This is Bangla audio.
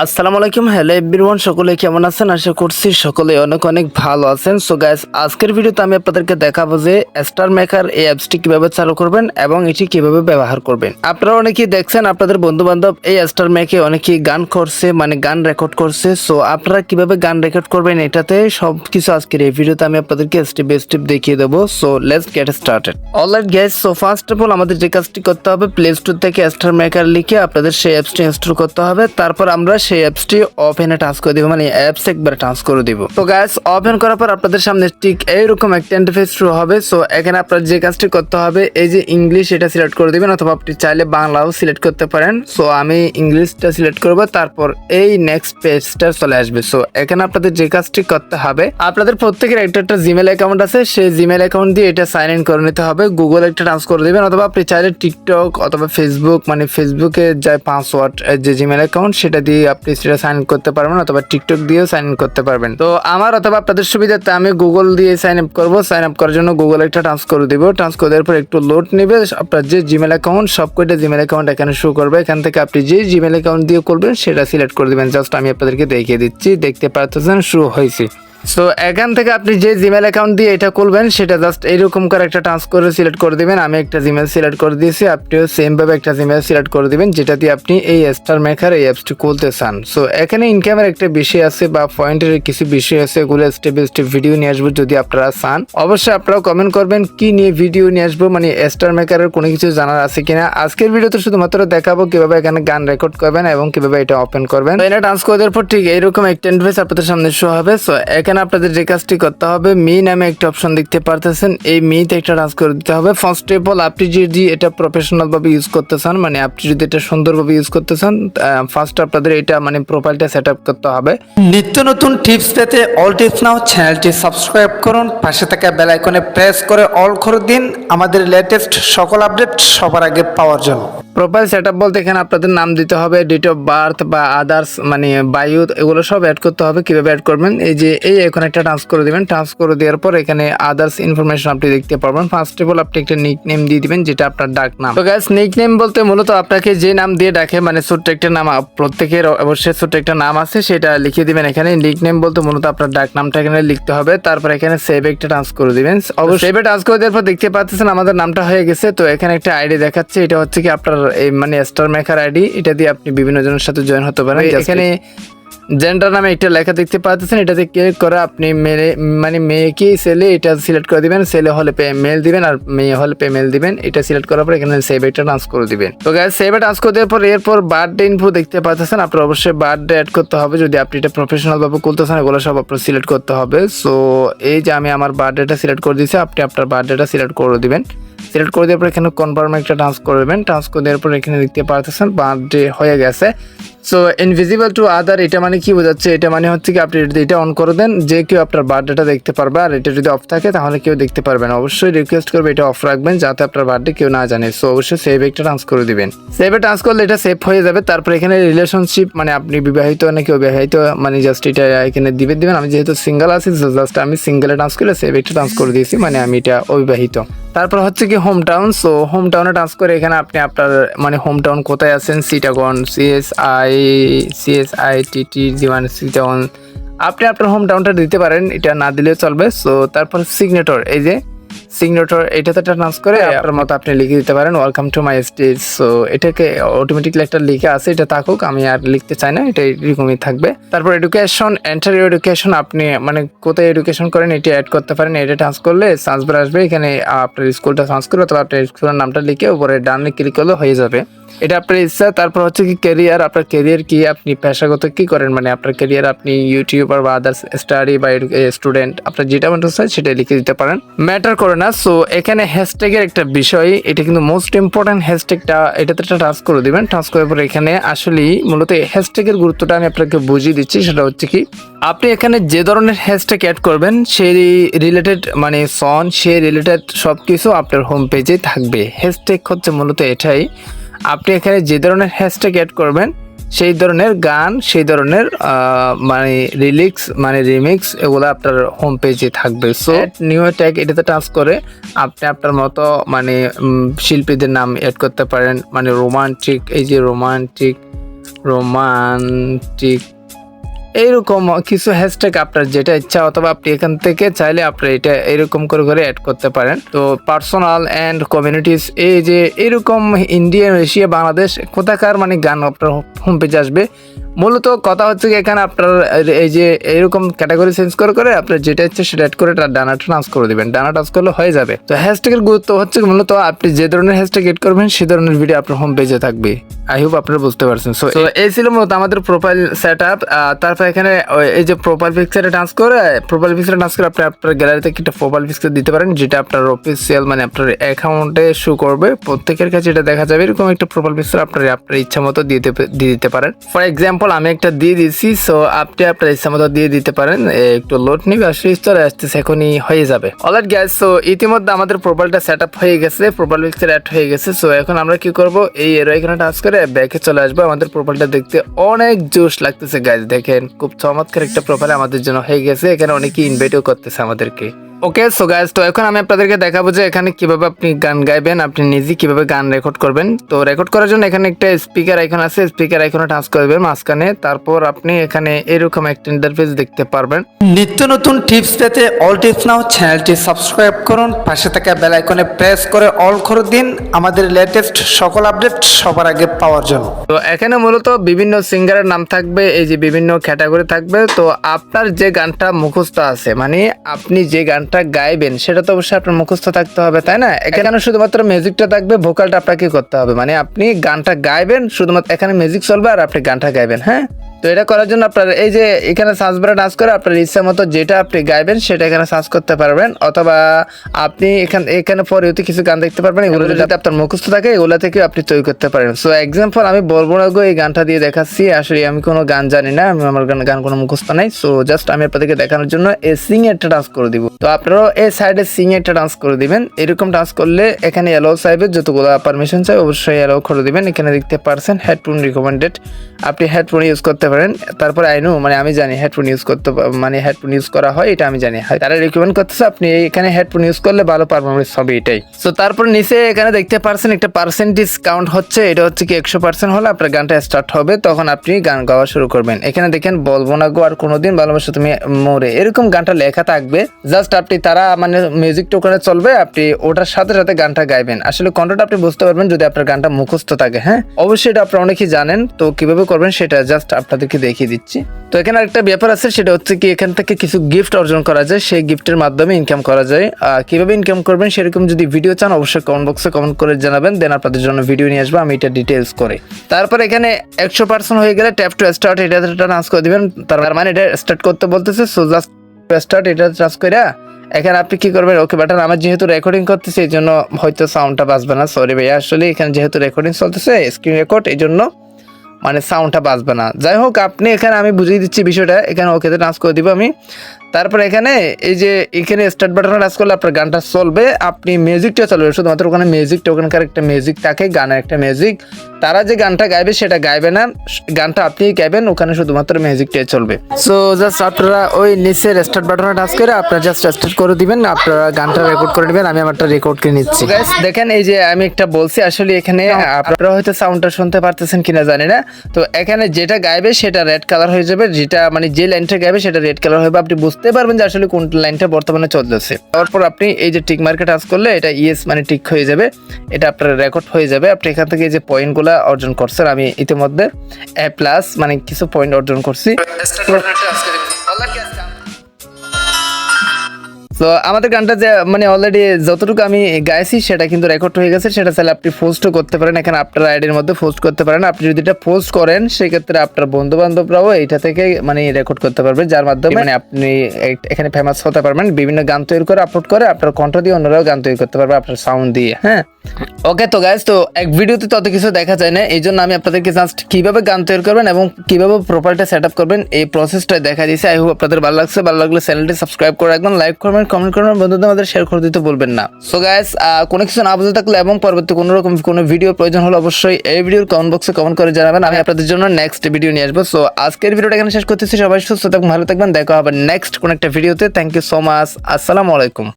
আসসালামু আলাইকুম, হ্যালো এভরিওয়ান, সকলে কেমন আছেন? আশা করছি সকলে অনেক অনেক ভালো আছেন। সো গাইস, আজকের ভিডিওতে আমি আপনাদেরকে দেখাবো যে স্টারমেকার এই অ্যাপসটি কিভাবে চালু করবেন এবং এটি কিভাবে ব্যবহার করবেন। আপনারা অনেকেই দেখছেন আপনাদের বন্ধু বান্ধব এই স্টারমেকে অনেকেই গান করছে, মানে গান রেকর্ড করছে। সো আপনারা কিভাবে গান রেকর্ড করবেন এটাতে সবকিছু আজকের এই ভিডিওতে আমি আপনাদেরকে স্টেপ বাই স্টেপ দেখিয়ে দেবো। So let's get started. Alright guys, so first of all আমাদের যে কাজটি করতে হবে, প্লে স্টোর থেকে স্টারমেকার লিখে আপনাদের সেই অ্যাপসটি ইনস্টল করতে হবে। তারপর আমরা সেই অ্যাপসটি ওপেনে টাচ করে দিব, মানে অ্যাপস একবার টাচ করে দিব। তো গাইস, ওপেন করার পর আপনাদের সামনে ঠিক এইরকম একটা ইন্টারফেস শুরু হবে। সো এখানে আপনার যে কাজটি করতে হবে, এই যে ইংলিশ এটা সিলেক্ট করে দিবেন, অথবা আপনি চাইলে বাংলাও সিলেক্ট করতে পারেন। সো আমি ইংলিশটা সিলেক্ট করব, তারপর এই নেক্সট পেজটা চলে আসবে। সো এখানে আপনাদের যে কাজটি করতে হবে, আপনাদের প্রত্যেকের একটা জিমেল অ্যাকাউন্ট আছে, সেই জিমেল অ্যাকাউন্ট দিয়ে এটা সাইন ইন করে নিতে হবে। গুগল একটা ট্রান্স করে দিবেন, অথবা আপনি চাইলে টিকটক অথবা ফেসবুক, মানে ফেসবুকে যে পাসওয়ার্ড যে জিমেল অ্যাকাউন্ট সেটা দিয়ে আপনি সেটা সাইন ইন করতে পারবেন, অথবা টিকটক দিয়েও সাইন ইন করতে পারবেন। তো আমার অথবা আপনাদের সুবিধাতে আমি গুগল দিয়ে সাইন আপ করব। সাইন আপ করার জন্য গুগল একটা ট্রান্স করে দিব। ট্রান্স করে দেওয়ার পর একটু লোড নেবে। আপনার যে জিমেল অ্যাকাউন্ট সবকটা জিমেল অ্যাকাউন্ট এখানে শো করবে। এখান থেকে আপনি যে জিমেল অ্যাকাউন্ট দিয়ে করবেন সেটা সিলেক্ট করে দিবেন। জাস্ট আমি আপনাদেরকে দেখিয়ে দিচ্ছি, দেখতে পাচ্ছেন শুরু হয়েছে। সো এখান থেকে আপনি যে জিমেল অ্যাকাউন্ট দিয়ে এটা করবেন সেটা জাস্ট এইরকম করে একটা ট্রান্স করে সিলেক্ট করে দিবেন। আমি একটা জিমেল সিলেক্ট করে দিয়েছি, আপনিও সেম ভাবে একটা জিমেল সিলেক্ট করে দিবেন যেটা দিয়ে আপনি এই স্টারমেকার এই অ্যাপসটি খুলতে চান। সো এখানে ইনকামের একটা বিষয় আছে বা পয়েন্টের কিছু বিষয় আছে, এগুলো স্টেপ বাই স্টেপ ভিডিও নিয়ে আসবো। যদি আপনারা চান অবশ্যই আপনারাও কমেন্ট করবেন কি নিয়ে ভিডিও নিয়ে আসবো, মানে স্টারমেকারের কোনো কিছু জানার আছে কিনা। আজকের ভিডিওতে শুধুমাত্র দেখাবো কিভাবে এখানে গান রেকর্ড করবেন এবং কিভাবে এটা ওপেন করবেন। এটা ট্রান্স করে দেওয়ার পর ঠিক এইরকম একটা ইন্টারফেস আপনাদের সামনে শো হবে। সো এখানে আপনাদের যে কাজটি করতে হবে, মি নামে একটা অপশন দেখতে পারতেছেন, এই মিতে একটা ট্রান্স করে দিতে হবে। ফার্স্ট অফ অল আপনি যদি এটা প্রফেশনাল ভাবে ইউজ করতে চান, মানে আপনি যদি এটা সুন্দরভাবে ইউজ করতে চান, ফার্স্ট আপনাদের এটা মানে প্রোফাইলটা সেট আপ করতে হবে। নিত্য নতুন টিপস পেতে অল টিপস নাও চ্যানেলটি সাবস্ক্রাইব করুন, পাশে থাকা বেল আইকনে প্রেস করে অল করে দিন আমাদের লেটেস্ট সকল আপডেট সবার আগে পাওয়ার জন্য। প্রোফাইল সেটআপ বলতে এখানে আপনাদের নাম দিতে হবে, ডেট অফ বার্থ বা আদার্স মানে বায়ু, এগুলো সব অ্যাড করতে হবে। কিভাবে অ্যাড করবেন, এই যে এখন একটা ট্রান্স করে দিবেন। ট্রান্স করে দেওয়ার পর এখানে আদার্স ইনফরমেশন আপনি দেখতে পারবেন। ফার্স্ট অফ অল আপনি একটা নিক নেম দিয়ে দিবেন, যেটা আপনার ডাক নাম। তো গাইস, নিক নেম বলতে মূলত আপনাকে যে নাম দিয়ে ডাকে, মানে ছোট্ট একটা নাম, প্রত্যেকের অবশ্যই ছোট্ট একটা নাম আছে, সেটা লিখে দিবেন এখানে। নিক নেম বলতে মূলত আপনার ডাক নামটা এখানে লিখতে হবে। তারপর এখানে সেভ একটা ট্রান্স করে দিবেন। অবশ্যই সেভে ট্রান্স করে দেওয়ার পর দেখতে পাচ্ছেন আমাদের নামটা হয়ে গেছে। তো এখানে একটা আইডি দেখাচ্ছে, এটা হচ্ছে কি আপনার এই মানে স্টারমেকার আইডি। এটা দিয়ে আপনি বিভিন্ন জনের সাথে জয়েন হতে পারেন। এখানে জেন্ডার নামে একটা লেখা দেখতে পাচ্ছেন, এটাতে ক্লিক করে আপনি মেয়ে কি ছেলে এটা সিলেক্ট করে দিবেন। ছেলে হলে মেল দিবেন, আর মেয়ে হলে মেল দিবেন। এটা সিলেক্ট করার পর এখানে সেভ একটা ট্রান্স করে দিবেন। তো গাইস, সেভে ট্রান্স করে দেওয়ার পর এরপর বার্থডে ইনফো দেখতে পাচ্ছেন, আপনার অবশ্যই বার্থডে অ্যাড করতে হবে। যদি আপনি এটা প্রফেশনাল ভাবে খুলতে চান, এগুলো সব আপনার সিলেক্ট করতে হবে। সো এই যে আমি আমার বার্থডেটা সিলেক্ট করে দিয়েছি, আপনি আপনার বার্থডেটা সিলেক্ট করে দিবেন। সিলেক্ট করে দেওয়ার পর এখানে কনফার্ম একটা ট্রান্স করবেন। ট্রান্স করে দেওয়ার পর এখানে দেখতে পাচ্ছেন বার্থডে হয়ে গেছে। সো ইনভিজিবল টু আদার, এটা মানে কি বোঝাচ্ছে? এটা মানে হচ্ছে কি আপনি যদি এটা অন করে দেন, যে কেউ আপনার বার্থডেটা দেখতে পারবে, আর এটা যদি অফ থাকে তাহলে কেউ দেখতে পারবে না। অবশ্যই রিকোয়েস্ট করবে এটা অফ রাখবেন, যাতে আপনার বার্থডে কেউ না জানে। সো অবশ্যই সেভ একটা ট্রান্স করে দিবেন। সেভে ট্রান্স করলে এটা সেভ হয়ে যাবে। তারপর এখানে রিলেশনশিপ, মানে আপনি বিবাহিত নাকি অবিবাহিত, মানে জাস্ট এটা এখানে দিবেন। আমি যেহেতু সিঙ্গেল আছি, জাস্ট আমি সিঙ্গেলে ট্রান্স করে সেভ একটা ট্রান্স করে দিয়েছি, মানে আমি এটা অবিবাহিত। তারপর হচ্ছে কি হোম টাউন। সো হোম টাউনে ট্রান্স করে এখানে আপনি আপনার মানে হোম টাউন কোথায় আছেন, চিটাগং, CSITT চিটাগং, আপনি আপনার হোম টাউনটা দিতে পারেন, এটা না দিলেও চলবে। সো তারপর সিগনেটর, এই যে সিগনেটর, এটাতে ট্রান্স করে আপনার মতো আপনি লিখে দিতে পারেন, welcome to my stage. So এটাকে অটোমেটিকলি একটা লিখে আছে, এটা থাকুক, আমি আর লিখতে চাই না, এটা এরকমই থাকবে। তারপর এডুকেশন, এন্টার ইউর এডুকেশন, আপনি মানে কোথায় এডুকেশন করেন এটা অ্যাড করতে পারেন। এটা ট্রান্স করলে সার্চ বার আসবে, এখানে আপনার স্কুলটা সার্চ করবে, অথবা আপনার স্কুলের নামটা লিখে উপরে ডানে ক্লিক করলে হয়ে যাবে। এটা আপনার ইচ্ছা। তারপর হচ্ছে কি ক্যারিয়ার, আপনার ক্যারিয়ার কি, আপনি পেশাগত কি করেন, মানে আপনার ক্যারিয়ার আপনি ইউটিউবার বা আদার্স স্টাডি বা স্টুডেন্ট, আপনার যেটা মনে চায় সেটা লিখে দিতে পারেন, ম্যাটার করে না। সো এখানে হ্যাশট্যাগের একটা বিষয়, এটা কিন্তু মোস্ট ইম্পর্টেন্ট। হ্যাশট্যাগটা এটাতে ট্রান্স করে দিবেন। ট্রান্স করার পর এখানে আসলেই মূলত হ্যাশট্যাগের গুরুত্বটা আমি আপনাকে বুঝিয়ে দিচ্ছি। সেটা হচ্ছে কি, আপনি এখানে যে ধরনের হ্যাশট্যাগ অ্যাড করবেন সেই রিলেটেড, মানে সন সেই রিলেটেড সব কিছু আপনার হোম পেজে থাকবে। হ্যাশট্যাগ হচ্ছে মূলত এটাই, আপনি এখানে যে ধরনের হ্যাশট্যাগ অ্যাড করবেন সেই ধরনের গান, সেই ধরনের মানে রিলিক্স, মানে রিমিক্স, এগুলো আপনার হোম পেজে থাকবে। সো নিউ ট্যাগ এটাতে টাচ করে আপনি আপনার মতো মানে শিল্পীদের নাম অ্যাড করতে পারেন। মানে রোমান্টিক, এই যে রোমান্টিক রোমান্টিক এইরকম কিছু হ্যাশট্যাগ আপনার যেটা ইচ্ছা, অথবা আপনি এখান থেকে চাইলে আপনার এটা এরকম করে করে অ্যাড করতে পারেন। তো পার্সোনাল অ্যান্ড কমিউনিটিস, এই যে এরকম ইন্ডিয়া, এশিয়া, বাংলাদেশ কোথাকার মানে গান আপনার হোম পেজে আসবে। মূলত কথা হচ্ছে কি এখানে আপনার এই যে এরকম ক্যাটাগরি চেঞ্জ করে করে আপনার যেটা ইচ্ছে সেটা অ্যাড করে ডানা টাচ করে দিবেন, ডানা টাচ করলে হয়ে যাবে। তো হ্যাশট্যাগের গুরুত্ব হচ্ছে মূলত আপনি যে ধরনের হ্যাশট্যাগ এড করবেন সে ধরনের ভিডিও আপনার হোম পেজে থাকবে। আই হোপ আপনারা বুঝতে পারছেন। সো এই ছিল মূলত আমাদের প্রোফাইল সেট আপ। তারপর এখানে এই যে প্রোফাইল পিকচারে টাচ করে আপনি আপনার গ্যালারি থেকে একটা প্রোফাইল পিকচার দিতে পারেন, যেটা আপনার অফিসিয়াল মানে আপনার অ্যাকাউন্টে শো করবে, প্রত্যেকের কাছে এটা দেখা যাবে। এরকম একটা প্রোফাইল পিকচার আপনার ইচ্ছা মতো দিয়ে দিতে পারেন। ফর এক্সাম্পল আমি একটা দিয়ে দিচ্ছি, সো আপনি আপনার ইচ্ছা মতো দিয়ে দিতে পারেন। একটু লোড নিবে, আসলে চলে আসতেছে, এখনই হয়ে যাবে। অলরাইট গাইস, সো ইতিমধ্যে আমাদের প্রোফাইলটা সেট আপ হয়ে গেছে, প্রোফাইল পিকচার অ্যাড হয়ে গেছে। সো এখন আমরা কি করব, এই এরো এখানে টাচ করে ব্যাকে চলে আসবো। আমাদের প্রোফাইলটা দেখতে অনেক জোশ লাগতেছে গাইস, দেখেন খুব চমৎকার একটা প্রোফাইল আমাদের জন্য হয়ে গেছে। এখানে অনেকেই ইনভাইটও করতেছে আমাদেরকে। ওকে সো গাইস, তো এখন আমি আপনাদেরকে দেখাবো যে এখানে কিভাবে আপনি গান গাইবেন, আপনি নিজে কিভাবে গান রেকর্ড করবেন। তো রেকর্ড করার জন্য এখানে একটা স্পিকার আইকন আছে, স্পিকার আইকনে টাচ করবেন মাঝখানে। তারপর আপনি এখানে এরকম একটা ইন্টারফেস দেখতে পারবেন। নিত্য নতুন টিপস পেতে অল টিপস নাও চ্যানেলটি সাবস্ক্রাইব করুন, পাশে থাকা বেল আইকনে প্রেস করে অল করে দিন আমাদের লেটেস্ট সকল আপডেট সবার আগে পাওয়ার জন্য। তো এখানে মূলত বিভিন্ন সিঙ্গারের নাম থাকবে, এই যে বিভিন্ন ক্যাটাগরি থাকবে। তো আপনার যে গানটা মুখস্থ আছে, মানে আপনি যে গানটা গাইবেন সেটা তো অবশ্যই আপনার মুখস্থ থাকতে হবে, তাই না? এখানে শুধুমাত্র মিউজিকটা থাকবে, ভোকালটা আপনাকে করতে হবে। মানে আপনি গানটা গাইবেন, শুধুমাত্র এখানে মিউজিক চলবে আর আপনি গানটা গাইবেন। হ্যাঁ, তো এটা করার জন্য আপনার এই যে এখানে সার্চ বারে টাচ করে আপনার ইচ্ছা মতো যেটা আপনি গাইবেন সেটা এখানে সার্চ করতে পারবেন, অথবা আপনি এখানে পরেও কিছু গান দেখতে পারবেন, এগুলো যদি আপনার মুখস্থ থাকে এগুলো থেকে আপনি তৈরি করতে পারেন। সো এক্সাম্পল আমি বলবো না গো, এই গানটা দিয়ে দেখাচ্ছি। আসলে আমি কোনো গান জানি না, আমার গান কোনো মুখস্থ নাই। সো জাস্ট আমি আপনাদেরকে দেখানোর জন্য এই সিং একটা ডান্স করে দিব। তো আপনারাও এই সাইডে সিং একটা ডান্স করে দিবেন। এরকম ডান্স করলে এখানে এলাও চাইবে, যতগুলো পারমিশন চাই অবশ্যই এলাও করে দিবেন। এখানে দেখতে পারছেন হেডফোন রিকমেন্ডেড, আপনি হেডফোন ইউজ করতে পারেন। তারপরে আইনু মানে আমি জানি হেডফোন ইউজ করতে, মানে হেডফোন ইউজ করা হয়, এটা আমি জানি। তারা রিকমেন্ড করতেছে আপনি এখানে হেডফোন ইউজ করলে ভালো পারফরমেন্স হবে, এটাই। সো তারপর নিচে এখানে দেখতে পারছেন একটা পার্সেন্টেজ কাউন্ট হচ্ছে, এটা হচ্ছে কি 100% হলে আপনার গানটা স্টার্ট হবে, তখন আপনি গান গাওয়া শুরু করবেন। এখানে দেখেন বলবো না গো আর কোনোদিন ভালোবাসা তুমি মরে, এরকম গানটা লেখা থাকবে। জাস্ট আপনি তারা মানে মিউজিকটা ওখানে চলবে, আপনি ওটার সাথে সাথে গানটা গাইবেন। আসলে কন্ট্রোলটা আপনি বুঝতে পারবেন যদি আপনার গানটা মুখস্থ থাকে। হ্যাঁ, অবশ্যই এটা আপনারা অনেকেই জানেন। তো কিভাবে করবেন সেটা জাস্ট আপনাদেরকে দেখিয়ে দিচ্ছি। তো এখানে আরেকটা ব্যাপার আছে, সেটা হচ্ছে কি এখান থেকে কিছু গিফট অর্জন করা যায়, সেই গিফটের মাধ্যমে ইনকাম করা যায়। কিভাবে ইনকাম করবেন সেরকম যদি ভিডিও চান অবশ্যই কমেন্ট বক্সে কমেন্ট করে জানাবেন, দেন আপনাদের জন্য ভিডিও নিয়ে আসবো আমি এটা ডিটেলস করে। তারপর এখানে 100% হয়ে গেলে ট্যাপ টু স্টার্ট এটা টাচ করে দিবেন, তার মানে এটা স্টার্ট করতে বলতেছে। সো জাস্ট স্টার্ট এটা টাচ করে এখানে আপনি কি করবেন, ওকে বাটন। আমার যেহেতু রেকর্ডিং করতেছে এই জন্য হয়তো সাউন্ডটা বাজবে না, সরি ভাইয়া। আসলে এখানে যেহেতু রেকর্ডিং চলতেছে স্ক্রিন রেকর্ড, এই জন্য মানে সাউন্ডটা বাজবে না। যাই হোক, আপনি এখানে আমি বুঝিয়ে দিচ্ছি বিষয়টা, এখানে ওকেতে টাচ করে দিব আমি। তারপর এখানে এই যে এখানে স্টার্ট বাটনে টাচ করলে আপনার গানটা চলবে, আপনি মিউজিকটা চলবে। শুধুমাত্র ওখানে মিউজিকটা, ওখানকার একটা মিউজিক থাকে, গানের একটা মিউজিক। তারা যে গানটা গাইবে সেটা গাইবে না, গানটা আপনিই গাইবেন, ওখানে শুধুমাত্র মিউজিকটাই চলবে। সো জাস্ট আপনারা ওই নিচের স্টার্ট বাটনে টাচ করে আপনারা জাস্ট স্টার্ট করে দিবেন, আপনারা গানটা রেকর্ড করে নেবেন। আমি আমারটা রেকর্ড করে নিচ্ছি। গাইস দেখেন, এই যে আমি একটা বলছি, আসলে এখানে আপনারা হয়তো সাউন্ডটা শুনতে পারতেছেন কিনা জানি না। তো এখানে যেটা গাইবে সেটা রেড কালার হয়ে যাবে, যেটা মানে যে লাইনটা গাইবে সেটা রেড কালার হবে। আপনি বুঝতে পারবেন যে আসলে কোন লাইনটা বর্তমানে চলতেছে। তারপর আপনি এই যে টিক মার্কে টাচ করলে এটা ইয়েস মানে টিক হয়ে যাবে, এটা আপনার রেকর্ড হয়ে যাবে। আপনি এখান থেকে যে পয়েন্টগুলো অর্জন করছেন, আমি ইতিমধ্যে A+ মানে কিছু পয়েন্ট অর্জন করছি। তো আমাদের গানটা যে মানে অলরেডি যতটুকু আমি গাইছি সেটা কিন্তু রেকর্ড হয়ে গেছে, সেটা চাইলে আপনি পোস্টও করতে পারেন। এখানে আপনার আইডির মধ্যে পোস্ট করতে পারেন। আপনি যদি এটা পোস্ট করেন সেক্ষেত্রে আপনার বন্ধু বান্ধবরাও এইটা থেকে মানে রেকর্ড করতে পারবে, যার মাধ্যমে মানে আপনি এখানে ফেমাস হতে পারবেন। বিভিন্ন গান তৈরি করে আপলোড করে আপনার কণ্ঠ দিয়ে অন্যরাও গান তৈরি করতে পারবে আপনার সাউন্ড দিয়ে। হ্যাঁ, ওকে। তো গাইস, তো এক ভিডিওতে তত কিছু দেখা যায় না, এই জন্য আমি আপনাদেরকে জাস্ট কিভাবে গান তৈরি করবেন এবং কিভাবে প্রোফাইলটা সেট আপ করবেন এই প্রসেসটা দেখা দিয়েছি। আই হোপ আপনাদের ভালো লাগছে। ভালো লাগলে চ্যানেলটি সাবস্ক্রাইব করে রাখবেন, লাইক করবেন, কমেন্ট করবেন, বন্ধুদের মধ্যে শেয়ার করে দিতে বলবেন না। সো গাইস, কোনো কিছু না বুঝে থাকলে এবং পরবর্তী কোনো রকম কোনো ভিডিও প্রয়োজন হলে অবশ্যই এই ভিডিওর কমেন্ট বক্সে কমেন্ট করে জানাবেন, আমি আপনাদের জন্য নেক্সট ভিডিও নিয়ে আসবো। সো আজকের ভিডিওটা এখানে শেষ করতেছি। সবাই সুস্থ থাকবেন, ভালো থাকবেন, দেখা হবে নেক্সট কোন একটা ভিডিওতে। Thank you so much. আসসালামু আলাইকুম।